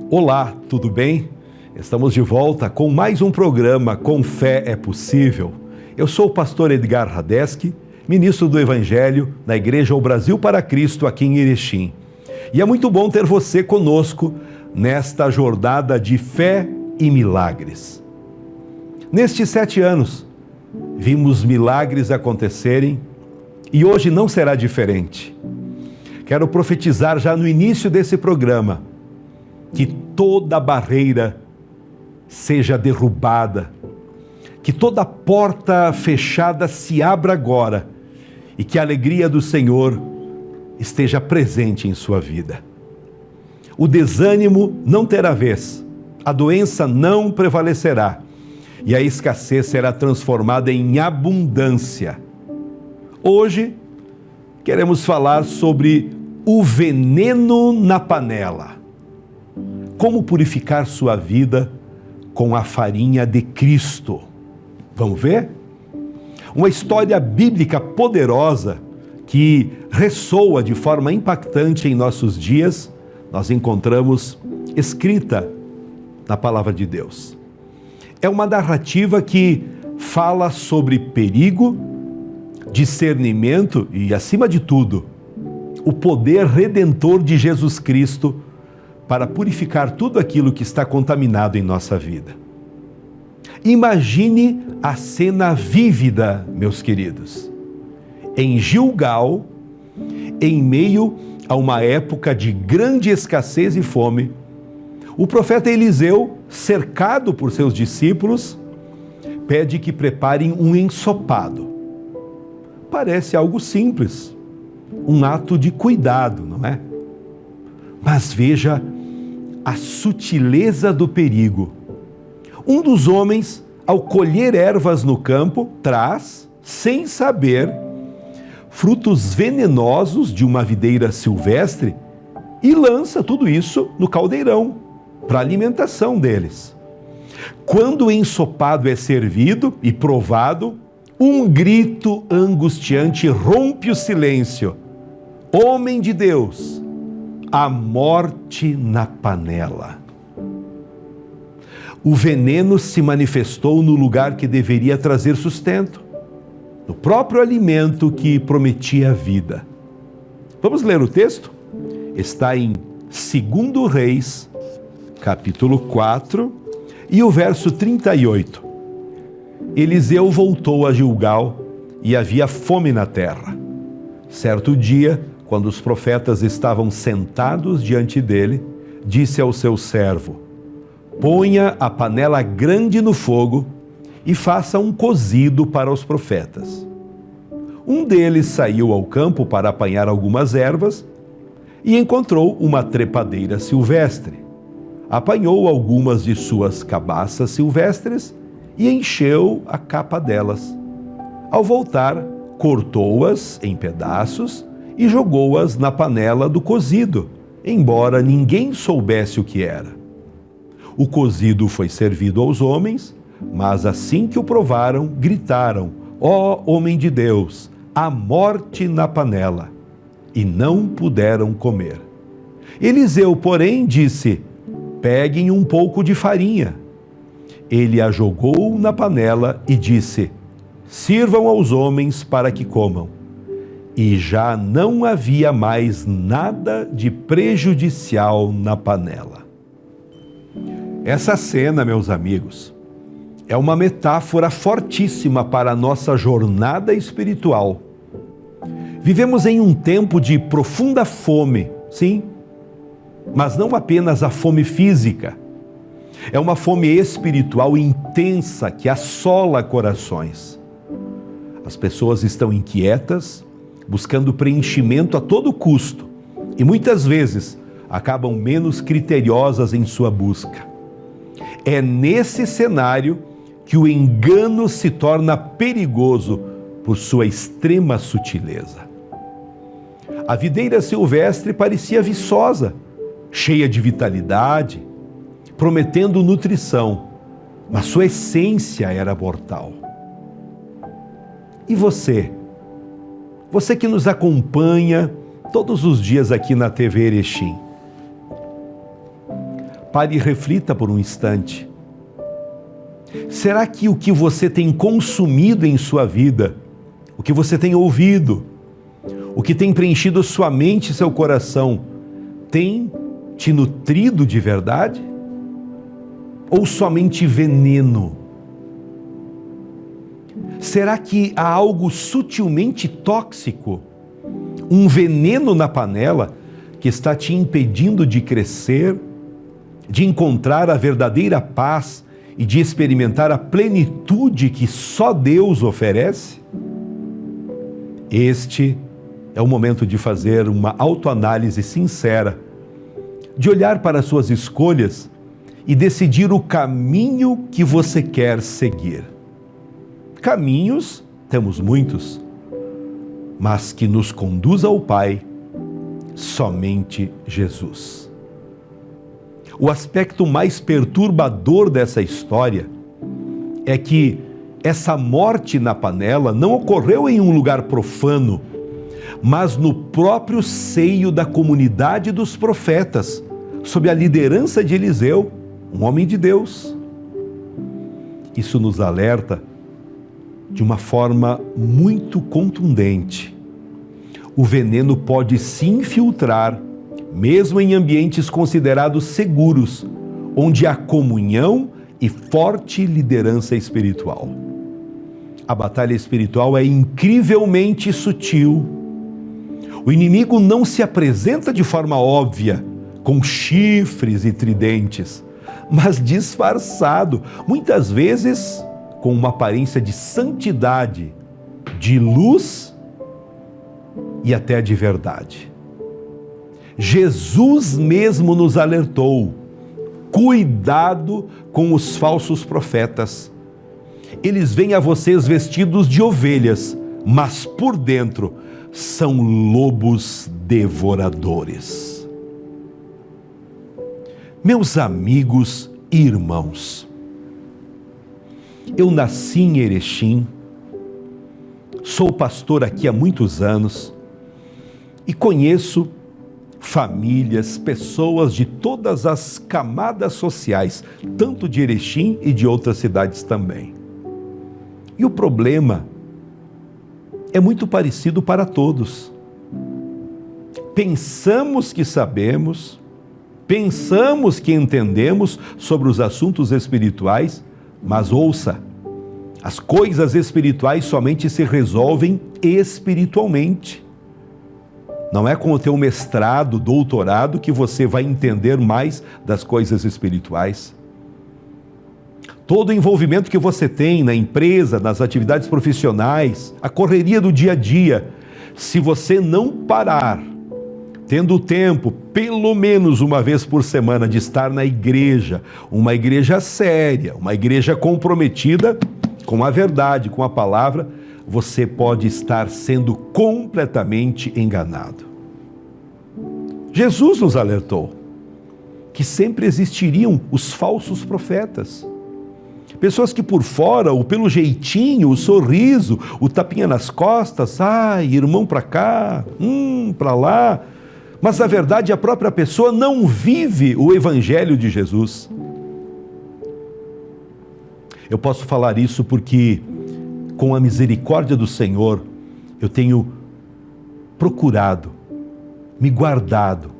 Olá, tudo bem? Estamos de volta com mais um programa Com Fé é Possível. Eu sou o pastor Edgar Radeski, ministro do Evangelho na Igreja O Brasil para Cristo aqui em Erechim. E é muito bom ter você conosco nesta jornada de fé e milagres. Nestes 7 anos, vimos milagres acontecerem e hoje não será diferente. Quero profetizar já no início desse programa que toda barreira seja derrubada, que toda porta fechada se abra agora e que a alegria do Senhor esteja presente em sua vida. O desânimo não terá vez, a doença não prevalecerá e a escassez será transformada em abundância. Hoje queremos falar sobre o veneno na panela. Como purificar sua vida com a farinha de Cristo? Vamos ver? Uma história bíblica poderosa que ressoa de forma impactante em nossos dias, nós encontramos escrita na Palavra de Deus. É uma narrativa que fala sobre perigo, discernimento e, acima de tudo, o poder redentor de Jesus Cristo para purificar tudo aquilo que está contaminado em nossa vida. Imagine a cena vívida, meus queridos. Em Gilgal, em meio a uma época de grande escassez e fome, o profeta Eliseu, cercado por seus discípulos, pede que preparem um ensopado. Parece algo simples, um ato de cuidado, não é? Mas veja a sutileza do perigo. Um dos homens, ao colher ervas no campo, traz, sem saber, frutos venenosos de uma videira silvestre e lança tudo isso no caldeirão, para a alimentação deles. Quando o ensopado é servido e provado, um grito angustiante rompe o silêncio. Homem de Deus, a morte na panela. O veneno se manifestou no lugar que deveria trazer sustento, no próprio alimento que prometia a vida. Vamos ler o texto? Está em 2 Reis, capítulo 4, e o verso 38. Eliseu voltou a Gilgal e havia fome na terra. Certo dia, quando os profetas estavam sentados diante dele, disse ao seu servo: ponha a panela grande no fogo e faça um cozido para os profetas. Um deles saiu ao campo para apanhar algumas ervas e encontrou uma trepadeira silvestre. Apanhou algumas de suas cabaças silvestres e encheu a capa delas. Ao voltar, cortou-as em pedaços e jogou-as na panela do cozido, embora ninguém soubesse o que era. O cozido foi servido aos homens, mas assim que o provaram, gritaram: ó homem de Deus, a morte na panela! E não puderam comer. Eliseu, porém, disse: peguem um pouco de farinha. Ele a jogou na panela e disse: sirvam aos homens para que comam. E já não havia mais nada de prejudicial na panela. Essa cena, meus amigos, é uma metáfora fortíssima para a nossa jornada espiritual. Vivemos em um tempo de profunda fome, sim, mas não apenas a fome física. É uma fome espiritual intensa que assola corações. As pessoas estão inquietas, buscando preenchimento a todo custo e muitas vezes acabam menos criteriosas em sua busca. É nesse cenário que o engano se torna perigoso por sua extrema sutileza. A videira silvestre parecia viçosa, cheia de vitalidade, prometendo nutrição, mas sua essência era mortal. E você? Você que nos acompanha todos os dias aqui na TV Erechim. Pare e reflita por um instante. Será que o que você tem consumido em sua vida, o que você tem ouvido, o que tem preenchido sua mente e seu coração, tem te nutrido de verdade? Ou somente veneno? Será que há algo sutilmente tóxico, um veneno na panela, que está te impedindo de crescer, de encontrar a verdadeira paz e de experimentar a plenitude que só Deus oferece? Este é o momento de fazer uma autoanálise sincera, de olhar para suas escolhas e decidir o caminho que você quer seguir. Caminhos, temos muitos, mas que nos conduz ao Pai, somente Jesus. O aspecto mais perturbador dessa história é que essa morte na panela não ocorreu em um lugar profano, mas no próprio seio da comunidade dos profetas, sob a liderança de Eliseu, um homem de Deus. Isso nos alerta de uma forma muito contundente. O veneno pode se infiltrar, mesmo em ambientes considerados seguros, onde há comunhão e forte liderança espiritual. A batalha espiritual é incrivelmente sutil. O inimigo não se apresenta de forma óbvia, com chifres e tridentes, mas disfarçado, muitas vezes com uma aparência de santidade, de luz e até de verdade. Jesus mesmo nos alertou: cuidado com os falsos profetas. Eles vêm a vocês vestidos de ovelhas, mas por dentro são lobos devoradores. Meus amigos e irmãos, eu nasci em Erechim, sou pastor aqui há muitos anos e conheço famílias, pessoas de todas as camadas sociais, tanto de Erechim e de outras cidades também. E o problema é muito parecido para todos. Pensamos que sabemos, pensamos que entendemos sobre os assuntos espirituais, mas ouça, as coisas espirituais somente se resolvem espiritualmente. Não é com o teu mestrado, doutorado, que você vai entender mais das coisas espirituais. Todo o envolvimento que você tem na empresa, nas atividades profissionais, a correria do dia a dia, se você não parar, tendo tempo, pelo menos uma vez por semana, de estar na igreja, uma igreja séria, uma igreja comprometida com a verdade, com a palavra, você pode estar sendo completamente enganado. Jesus nos alertou que sempre existiriam os falsos profetas. Pessoas que por fora, ou pelo jeitinho, o sorriso, o tapinha nas costas, irmão para cá, para lá, mas na verdade a própria pessoa não vive o evangelho de Jesus. Eu posso falar isso porque, com a misericórdia do Senhor, eu tenho procurado, me guardado,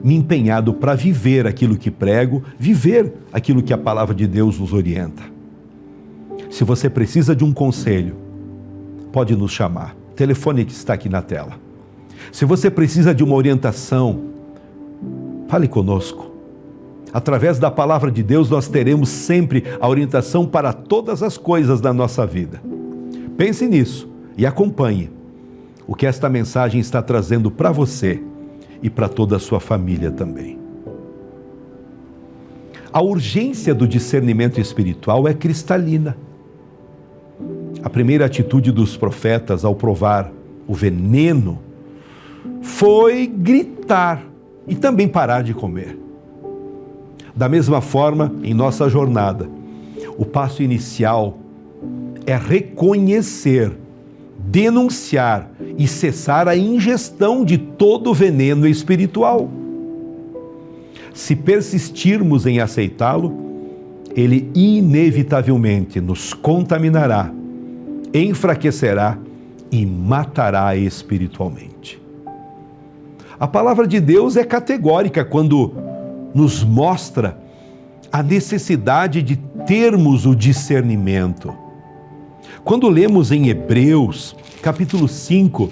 me empenhado para viver aquilo que prego, viver aquilo que a palavra de Deus nos orienta. Se você precisa de um conselho, pode nos chamar. O telefone que está aqui na tela. Se você precisa de uma orientação, fale conosco. Através da palavra de Deus, nós teremos sempre a orientação para todas as coisas da nossa vida. Pense nisso e acompanhe o que esta mensagem está trazendo para você e para toda a sua família também. A urgência do discernimento espiritual é cristalina. A primeira atitude dos profetas ao provar o veneno foi gritar e também parar de comer. Da mesma forma, em nossa jornada, o passo inicial é reconhecer, denunciar e cessar a ingestão de todo o veneno espiritual. se persistirmos em aceitá-lo, ele inevitavelmente nos contaminará, enfraquecerá e matará espiritualmente. A palavra de Deus é categórica quando nos mostra a necessidade de termos o discernimento. Quando lemos em Hebreus, capítulo 5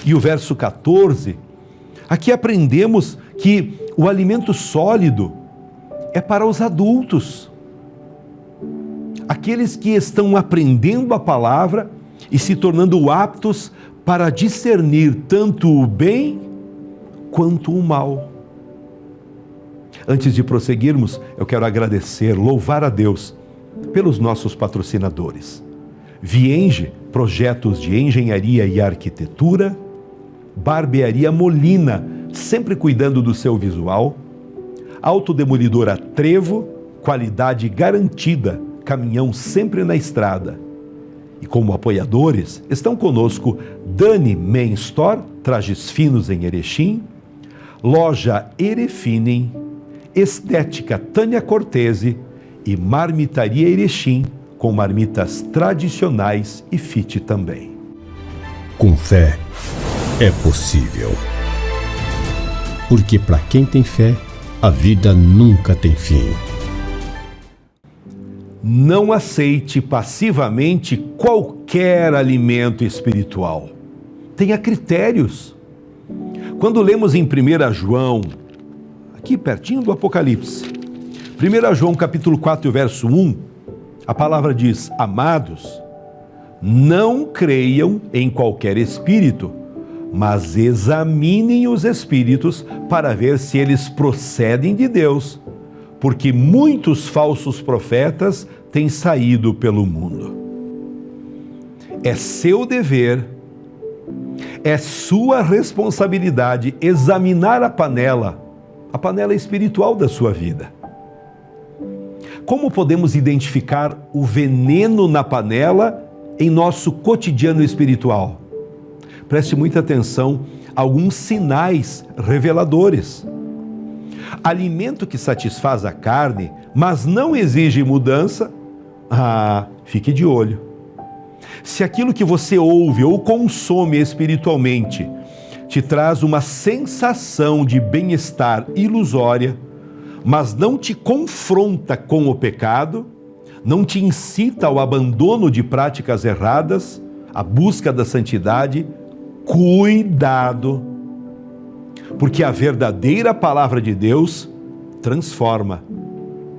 e o verso 14, aqui aprendemos que o alimento sólido é para os adultos, aqueles que estão aprendendo a palavra e se tornando aptos para discernir tanto o bem quanto o mal. Antes de prosseguirmos, eu quero agradecer, louvar a Deus pelos nossos patrocinadores. Vienge, projetos de engenharia e arquitetura. Barbearia Molina, sempre cuidando do seu visual. Autodemolidora Trevo, qualidade garantida, caminhão sempre na estrada. E como apoiadores, estão conosco Dani Men Store, trajes finos em Erechim, Loja Erefinem, Estética Tânia Cortese e Marmitaria Erechim, com marmitas tradicionais e fit também. Com fé, é possível. Porque para quem tem fé, a vida nunca tem fim. Não aceite passivamente qualquer alimento espiritual. Tenha critérios. Quando lemos em 1 João, aqui pertinho do Apocalipse, 1 João capítulo 4, verso 1, a palavra diz: amados, não creiam em qualquer espírito, mas examinem os espíritos para ver se eles procedem de Deus, porque muitos falsos profetas têm saído pelo mundo. É seu dever, é sua responsabilidade examinar a panela espiritual da sua vida. Como podemos identificar o veneno na panela em nosso cotidiano espiritual? Preste muita atenção a alguns sinais reveladores. Alimento que satisfaz a carne, mas não exige mudança, fique de olho. Se aquilo que você ouve ou consome espiritualmente te traz uma sensação de bem-estar ilusória, mas não te confronta com o pecado, não te incita ao abandono de práticas erradas, à busca da santidade, cuidado, porque a verdadeira palavra de Deus transforma,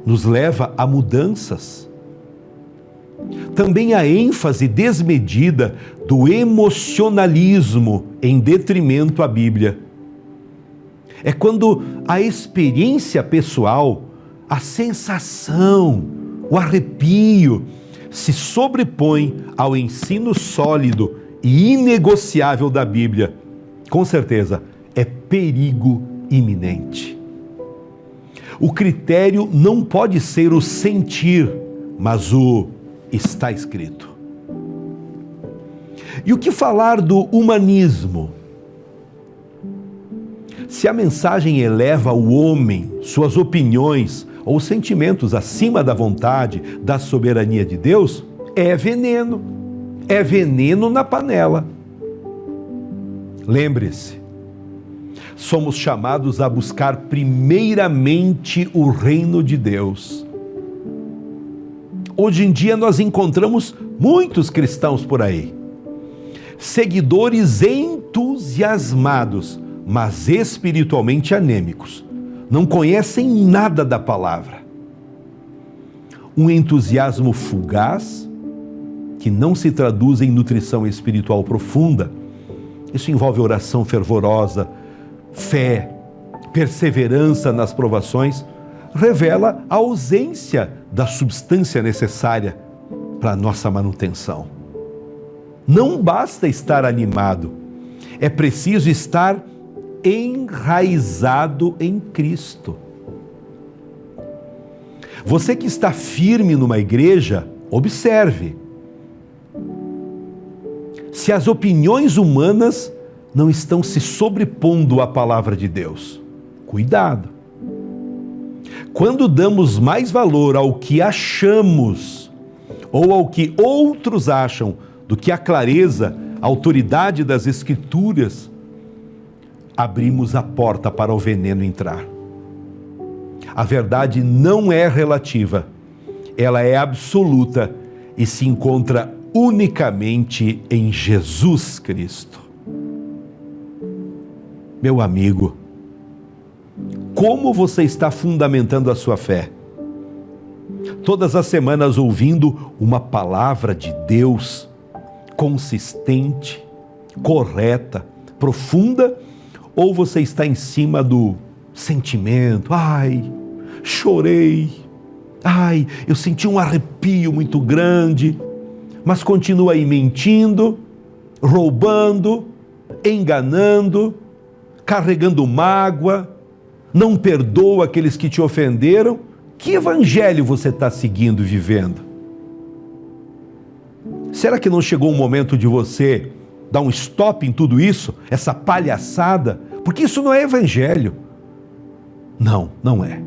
nos leva a mudanças. Também a ênfase desmedida do emocionalismo em detrimento à Bíblia. É quando a experiência pessoal, a sensação, o arrepio se sobrepõe ao ensino sólido e inegociável da Bíblia. Com certeza, é perigo iminente. O critério não pode ser o sentir, mas o está escrito. E o que falar do humanismo? Se a mensagem eleva o homem, suas opiniões ou sentimentos acima da vontade, da soberania de Deus, é veneno. É veneno na panela. Lembre-se, somos chamados a buscar primeiramente o reino de Deus. Hoje em dia nós encontramos muitos cristãos por aí, seguidores entusiasmados, mas espiritualmente anêmicos, não conhecem nada da palavra. Um entusiasmo fugaz, que não se traduz em nutrição espiritual profunda. Isso envolve oração fervorosa, fé, perseverança nas provações, revela a ausência da substância necessária para a nossa manutenção. Não basta estar animado, é preciso estar enraizado em Cristo. Você que está firme numa igreja, observe. Se as opiniões humanas não estão se sobrepondo à palavra de Deus, cuidado. Quando damos mais valor ao que achamos ou ao que outros acham do que a clareza, a autoridade das Escrituras, abrimos a porta para o veneno entrar. A verdade não é relativa, ela é absoluta e se encontra unicamente em Jesus Cristo. Meu amigo, como você está fundamentando a sua fé? Todas as semanas ouvindo uma palavra de Deus consistente, correta, profunda, ou você está em cima do sentimento? Ai, chorei. Ai, eu senti um arrepio muito grande, mas continua aí mentindo, roubando, enganando, carregando mágoa, não perdoa aqueles que te ofenderam. Que evangelho você está seguindo e vivendo? Será que não chegou o momento de você dar um stop em tudo isso, essa palhaçada? Porque isso não é evangelho. Não, não é.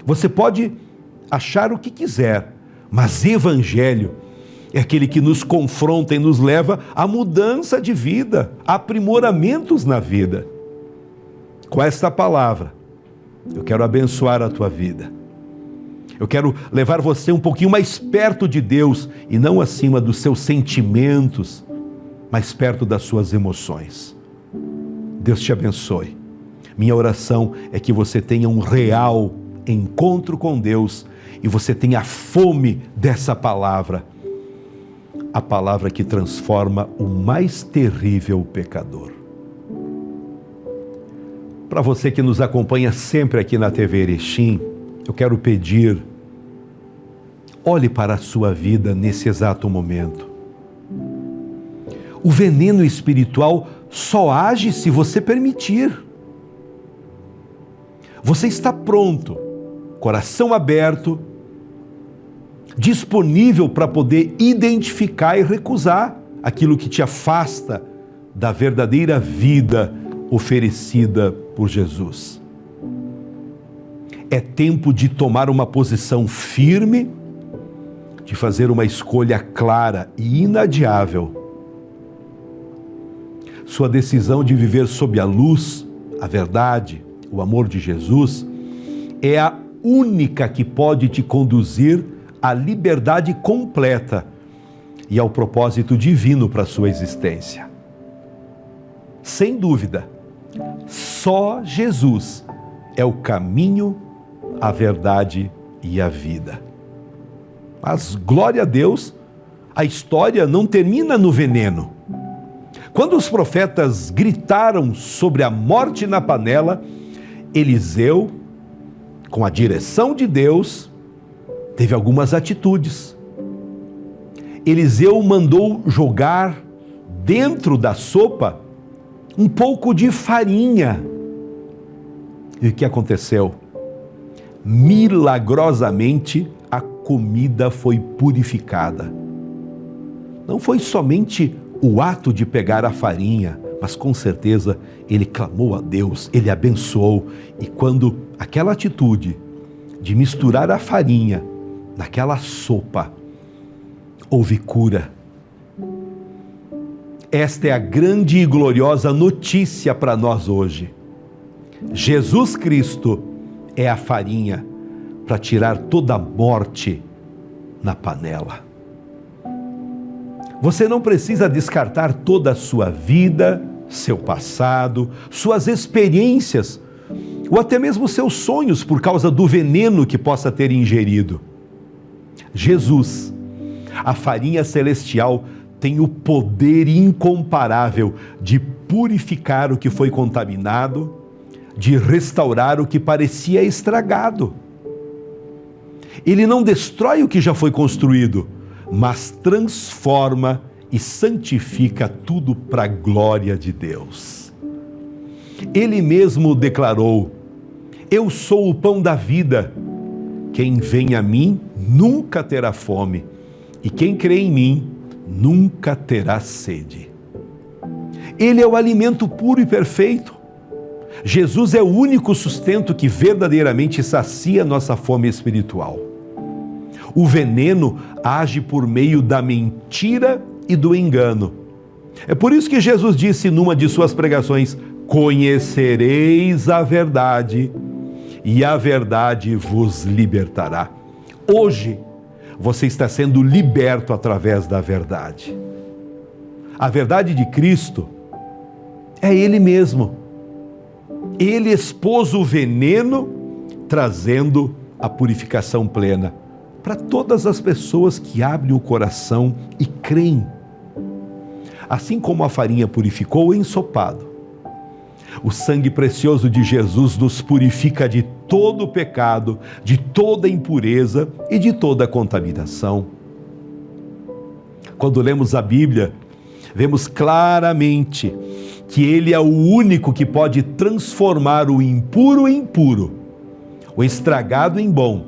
Você pode achar o que quiser, mas evangelho é aquele que nos confronta e nos leva à mudança de vida, a aprimoramentos na vida. Com esta palavra, eu quero abençoar a tua vida. Eu quero levar você um pouquinho mais perto de Deus e não acima dos seus sentimentos, mas perto das suas emoções. Deus te abençoe. Minha oração é que você tenha um real encontro com Deus e você tenha fome dessa palavra, a palavra que transforma o mais terrível pecador. Para você que nos acompanha sempre aqui na TV Erechim, eu quero pedir, olhe para a sua vida nesse exato momento. O veneno espiritual só age se você permitir. Você está pronto, coração aberto, disponível para poder identificar e recusar aquilo que te afasta da verdadeira vida oferecida por Jesus. É tempo de tomar uma posição firme, de fazer uma escolha clara e inadiável. Sua decisão de viver sob a luz, a verdade, o amor de Jesus, é a única que pode te conduzir à liberdade completa e ao propósito divino para a sua existência. Sem dúvida, só Jesus é o caminho, a verdade e a vida. Mas, glória a Deus, a história não termina no veneno. Quando os profetas gritaram sobre a morte na panela, Eliseu, com a direção de Deus, teve algumas atitudes. Eliseu mandou jogar dentro da sopa um pouco de farinha. E o que aconteceu? Milagrosamente, a comida foi purificada. Não foi somente o ato de pegar a farinha, mas com certeza ele clamou a Deus, ele abençoou. E quando aquela atitude de misturar a farinha naquela sopa, houve cura. Esta é a grande e gloriosa notícia para nós hoje. Jesus Cristo é a farinha para tirar toda a morte na panela. Você não precisa descartar toda a sua vida, seu passado, suas experiências, ou até mesmo seus sonhos por causa do veneno que possa ter ingerido. Jesus, a farinha celestial, tem o poder incomparável de purificar o que foi contaminado, de restaurar o que parecia estragado. Ele não destrói o que já foi construído, mas transforma e santifica tudo para a glória de Deus. Ele mesmo declarou: eu sou o pão da vida. Quem vem a mim nunca terá fome, e quem crê em mim nunca terá sede. Ele é o alimento puro e perfeito. Jesus é o único sustento que verdadeiramente sacia nossa fome espiritual. O veneno age por meio da mentira e do engano. É por isso que Jesus disse numa de suas pregações: conhecereis a verdade e a verdade vos libertará. Hoje, você está sendo liberto através da verdade. A verdade de Cristo é Ele mesmo. Ele expôs o veneno, trazendo a purificação plena para todas as pessoas que abrem o coração e creem. Assim como a farinha purificou o ensopado, o sangue precioso de Jesus nos purifica de todo o pecado, de toda impureza e de toda contaminação. Quando lemos a Bíblia, vemos claramente que Ele é o único que pode transformar o impuro em puro, o estragado em bom,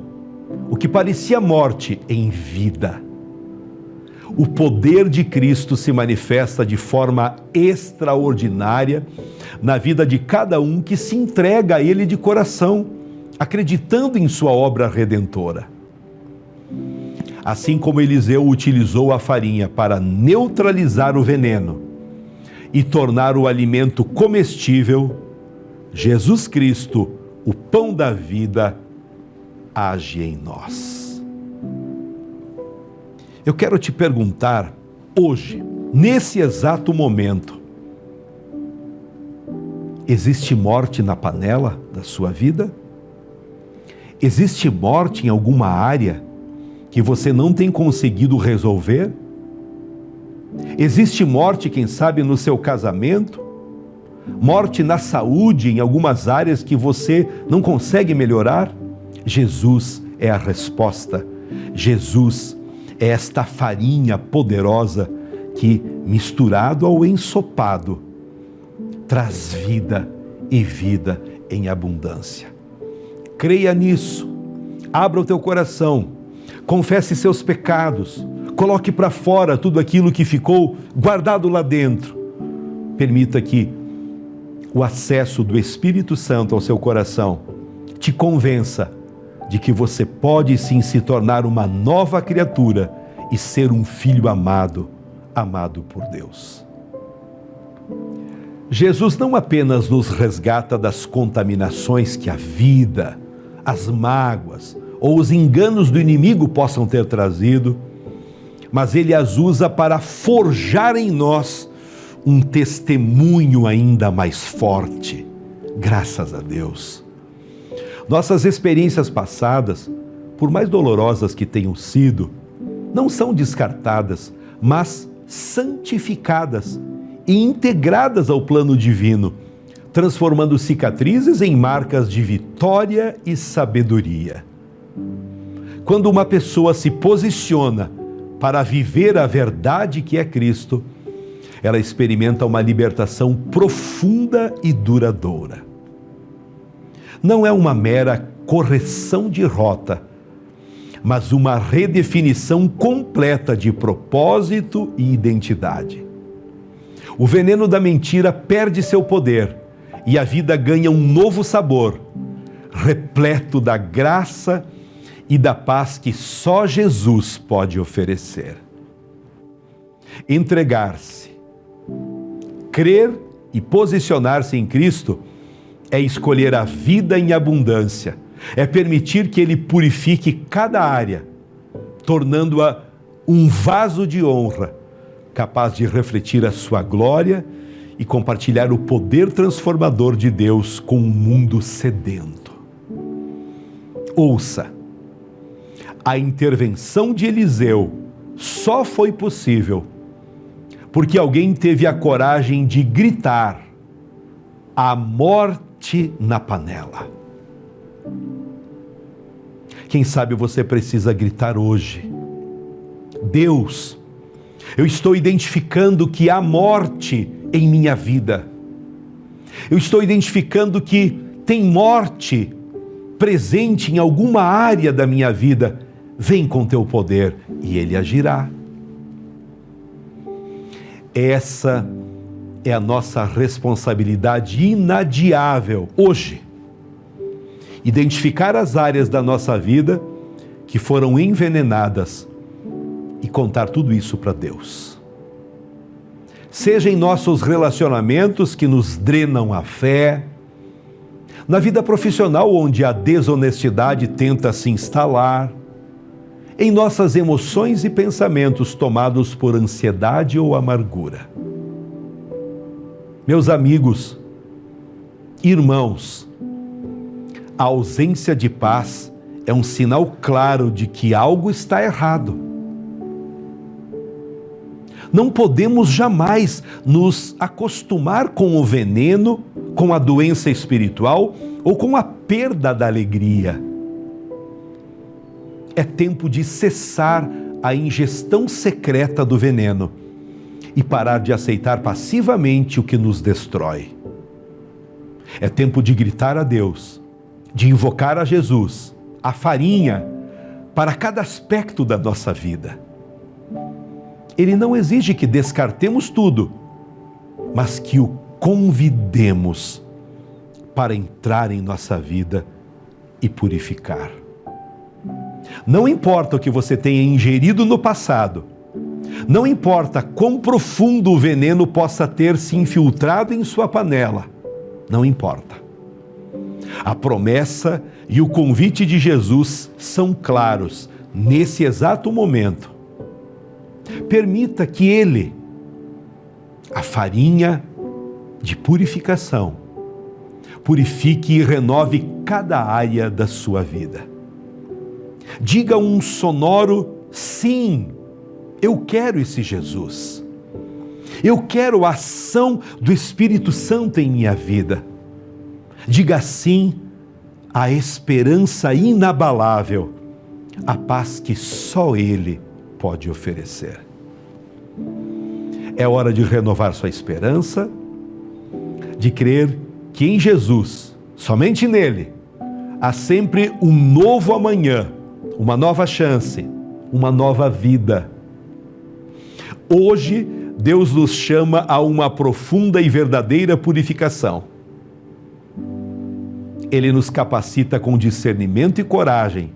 o que parecia morte em vida. O poder de Cristo se manifesta de forma extraordinária na vida de cada um que se entrega a Ele de coração, acreditando em sua obra redentora. Assim como Eliseu utilizou a farinha para neutralizar o veneno e tornar o alimento comestível, Jesus Cristo, o pão da vida, age em nós. Eu quero te perguntar hoje, nesse exato momento, existe morte na panela da sua vida? Existe morte em alguma área que você não tem conseguido resolver? Existe morte, quem sabe, no seu casamento? Morte na saúde, em algumas áreas que você não consegue melhorar? Jesus é a resposta. Jesus é esta farinha poderosa que, misturado ao ensopado, traz vida e vida em abundância. Creia nisso. Abra o teu coração. Confesse seus pecados. Coloque para fora tudo aquilo que ficou guardado lá dentro. Permita que o acesso do Espírito Santo ao seu coração te convença de que você pode sim se tornar uma nova criatura e ser um filho amado, amado por Deus. Jesus não apenas nos resgata das contaminações que a vida, as mágoas ou os enganos do inimigo possam ter trazido, mas Ele as usa para forjar em nós um testemunho ainda mais forte. Graças a Deus. Nossas experiências passadas, por mais dolorosas que tenham sido, não são descartadas, mas santificadas e integradas ao plano divino, transformando cicatrizes em marcas de vitória e sabedoria. Quando uma pessoa se posiciona para viver a verdade que é Cristo, ela experimenta uma libertação profunda e duradoura. Não é uma mera correção de rota, mas uma redefinição completa de propósito e identidade. O veneno da mentira perde seu poder e a vida ganha um novo sabor, repleto da graça e da paz que só Jesus pode oferecer. Entregar-se, crer e posicionar-se em Cristo é escolher a vida em abundância, é permitir que Ele purifique cada área, tornando-a um vaso de honra, capaz de refletir a sua glória e compartilhar o poder transformador de Deus com um mundo sedento. Ouça, a intervenção de Eliseu só foi possível porque alguém teve a coragem de gritar: a morte na panela. Quem sabe você precisa gritar hoje: Deus, eu estou identificando que há morte em minha vida. Eu estou identificando que tem morte presente em alguma área da minha vida. Vem com teu poder e Ele agirá. Essa é a nossa responsabilidade inadiável hoje identificar as áreas da nossa vida que foram envenenadas e contar tudo isso para Deus. Seja em nossos relacionamentos que nos drenam a fé, na vida profissional onde a desonestidade tenta se instalar, em nossas emoções e pensamentos tomados por ansiedade ou amargura. Meus amigos, irmãos, a ausência de paz é um sinal claro de que algo está errado. Não podemos jamais nos acostumar com o veneno, com a doença espiritual ou com a perda da alegria. É tempo de cessar a ingestão secreta do veneno e parar de aceitar passivamente o que nos destrói. É tempo de gritar a Deus, de invocar a Jesus, a farinha, para cada aspecto da nossa vida. Ele não exige que descartemos tudo, mas que o convidemos para entrar em nossa vida e purificar. Não importa o que você tenha ingerido no passado, não importa quão profundo o veneno possa ter se infiltrado em sua panela, não importa. A promessa e o convite de Jesus são claros nesse exato momento. Permita que Ele, a farinha de purificação, purifique e renove cada área da sua vida. Diga um sonoro sim, eu quero esse Jesus. Eu quero a ação do Espírito Santo em minha vida. Diga sim à esperança inabalável, a paz que só Ele pode oferecer. É hora de renovar sua esperança, de crer que em Jesus, somente nele, há sempre um novo amanhã, uma nova chance, uma nova vida. Hoje, Deus nos chama a uma profunda e verdadeira purificação. Ele nos capacita com discernimento e coragem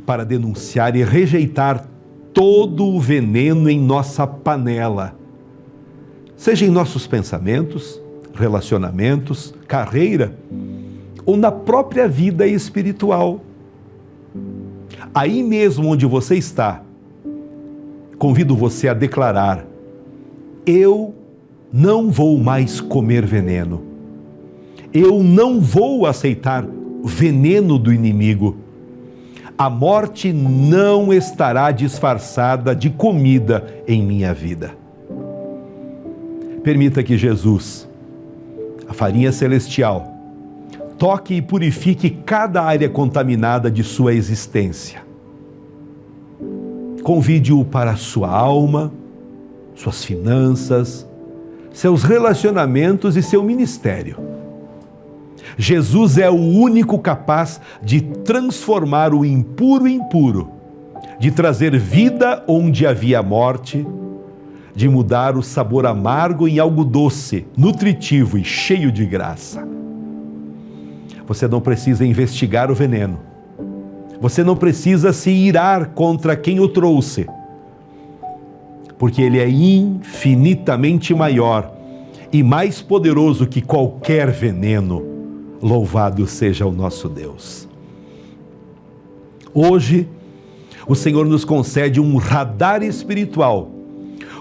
para denunciar e rejeitar todo o veneno em nossa panela, seja em nossos pensamentos, relacionamentos, carreira ou na própria vida espiritual. Aí mesmo onde você está, convido você a declarar: eu não vou mais comer veneno. Eu não vou aceitar o veneno do inimigo. A morte não estará disfarçada de comida em minha vida. Permita que Jesus, a farinha celestial, toque e purifique cada área contaminada de sua existência. Convide-o para a sua alma, suas finanças, seus relacionamentos e seu ministério. Jesus é o único capaz de transformar o impuro em puro, de trazer vida onde havia morte, de mudar o sabor amargo em algo doce, nutritivo e cheio de graça. Você não precisa investigar o veneno. Você não precisa se irar contra quem o trouxe, porque ele é infinitamente maior e mais poderoso que qualquer veneno. Louvado seja o nosso Deus. Hoje, o Senhor nos concede um radar espiritual,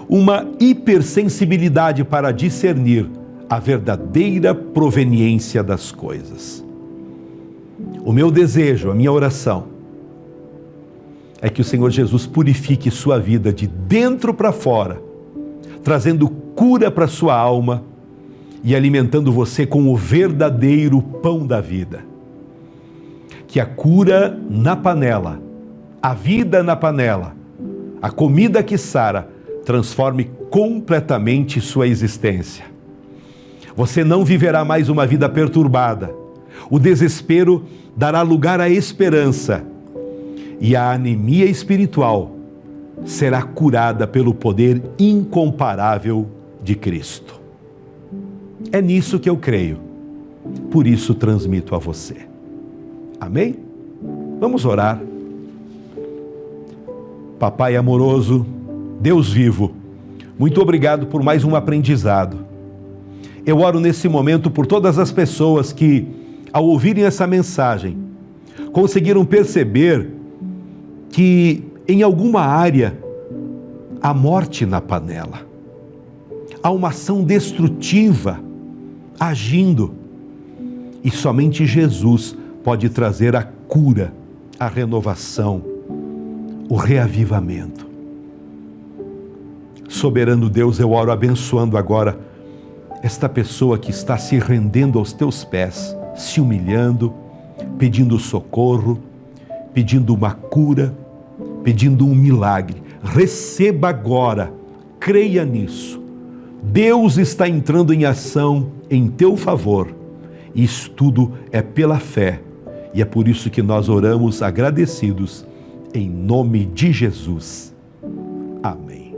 uma hipersensibilidade para discernir a verdadeira proveniência das coisas. O meu desejo, a minha oração, é que o Senhor Jesus purifique sua vida de dentro para fora, trazendo cura para sua alma e alimentando você com o verdadeiro pão da vida. Que a cura na panela, a vida na panela, a comida que sara, transforme completamente sua existência. Você não viverá mais uma vida perturbada. O desespero dará lugar à esperança e a anemia espiritual será curada pelo poder incomparável de Cristo. É nisso que eu creio. Por isso transmito a você. Amém? Vamos orar. Papai amoroso, Deus vivo, muito obrigado por mais um aprendizado. Eu oro nesse momento por todas as pessoas que, ao ouvirem essa mensagem, conseguiram perceber que em alguma área há morte na panela. Há uma ação destrutiva agindo. E somente Jesus pode trazer a cura, a renovação, o reavivamento. Soberano Deus, eu oro abençoando agora esta pessoa que está se rendendo aos teus pés, se humilhando, pedindo socorro, pedindo uma cura, pedindo um milagre. Receba agora, creia nisso. Deus está entrando em ação em teu favor. Isso tudo é pela fé. E é por isso que nós oramos agradecidos, em nome de Jesus. Amém.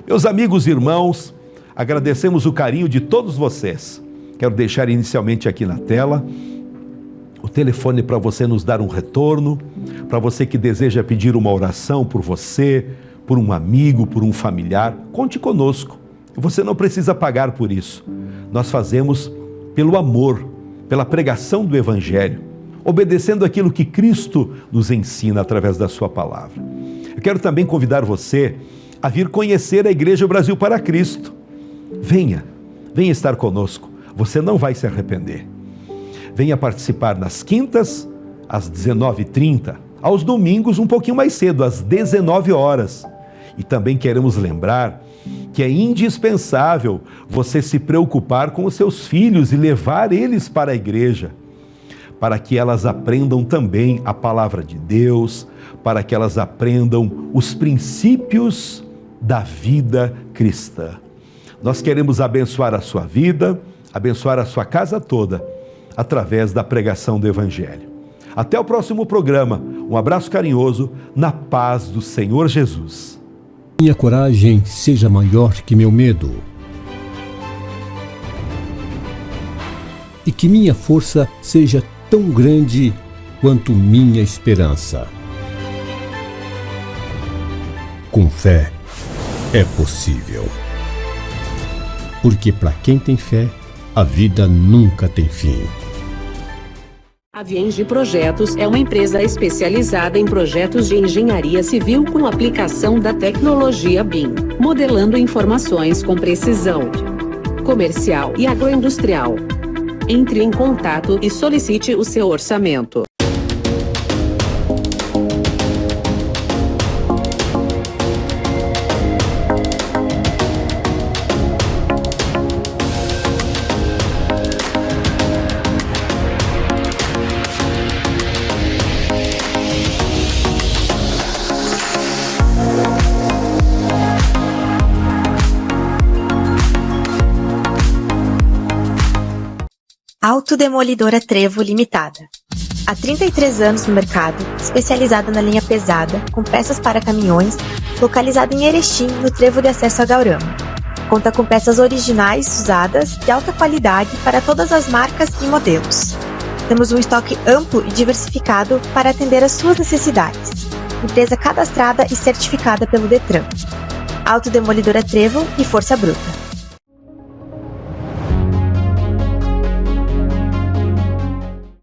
Meus amigos e irmãos, agradecemos o carinho de todos vocês. Quero deixar inicialmente aqui na tela o telefone para você nos dar um retorno, para você que deseja pedir uma oração por você, por um amigo, por um familiar. Conte conosco. Você não precisa pagar por isso. Nós fazemos pelo amor, pela pregação do Evangelho, obedecendo aquilo que Cristo nos ensina através da sua palavra. Eu quero também convidar você a vir conhecer a Igreja Brasil para Cristo. Venha estar conosco, você não vai se arrepender. Venha participar nas quintas, às 19h30, aos domingos um pouquinho mais cedo, às 19 horas. E também queremos lembrar que é indispensável você se preocupar com os seus filhos e levar eles para a igreja, para que elas aprendam também a palavra de Deus, para que elas aprendam os princípios da vida cristã. Nós queremos abençoar a sua vida, abençoar a sua casa toda, através da pregação do Evangelho. Até o próximo programa. Um abraço carinhoso, na paz do Senhor Jesus. Minha coragem seja maior que meu medo. E que minha força seja tão grande quanto minha esperança. Com fé é possível. Porque para quem tem fé, a vida nunca tem fim. A Vienge Projetos é uma empresa especializada em projetos de engenharia civil com aplicação da tecnologia BIM, modelando informações com precisão. Comercial e agroindustrial. Entre em contato e solicite o seu orçamento. Autodemolidora Trevo Limitada. Há 33 anos no mercado, especializada na linha pesada, com peças para caminhões, localizada em Erechim, no trevo de acesso a Gaurama. Conta com peças originais, usadas, de alta qualidade para todas as marcas e modelos. Temos um estoque amplo e diversificado para atender às suas necessidades. Empresa cadastrada e certificada pelo Detran. Autodemolidora Trevo e Força Bruta.